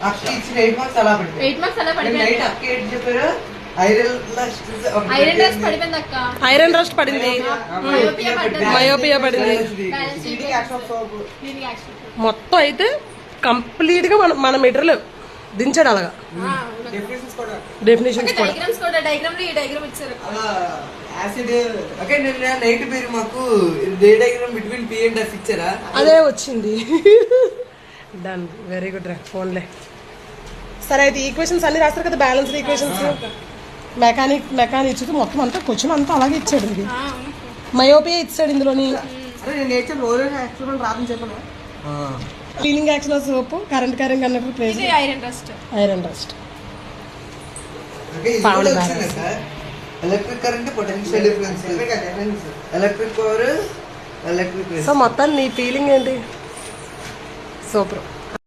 అక్కడ ఇచ్చిన 8 మార్క్స్ అలా పడిపోయింది. 8 మార్క్స్ అలా పడిపోయింది. నైట్ అక్క ఏం చెప్పారు? ఐరన్ రస్ట్ పడిపోయింది అక్క. ఐరన్ రస్ట్ పడింది, మయోపియా పడింది. మొత్తం అయితే కంప్లీట్ గా మన మెటీరియల్ దించాడు అలాగా. డెఫినేషన్స్ కూడా నైట్ పేరు మాకు day diagram between P and F ఇచ్చారా? అదే వచ్చింది. డన్, వెరీ గుడ్ రా. ఫోన్లే. సరే అయితే ఈక్వేషన్స్ అన్ని రాస్తారు కదా, బ్యాలెన్స్డ్ ఈక్వేషన్స్, మెకానిక్ ఇచ్చి మొత్తం అంతా క్వశ్చన్ అంతా అలాగే ఇచ్చాడు. ఇది మయోపియా ఇచ్చాడు ఇందులోని. ఫీలింగ్ యాక్షన్ సోపు, కరెంట్ కరెంట్ అన్నప్పుడు place iron rust. Electric current potential difference, electric power, electric. So మొత్తం నీ ఫీలింగ్ ఏంటి? సూపర్.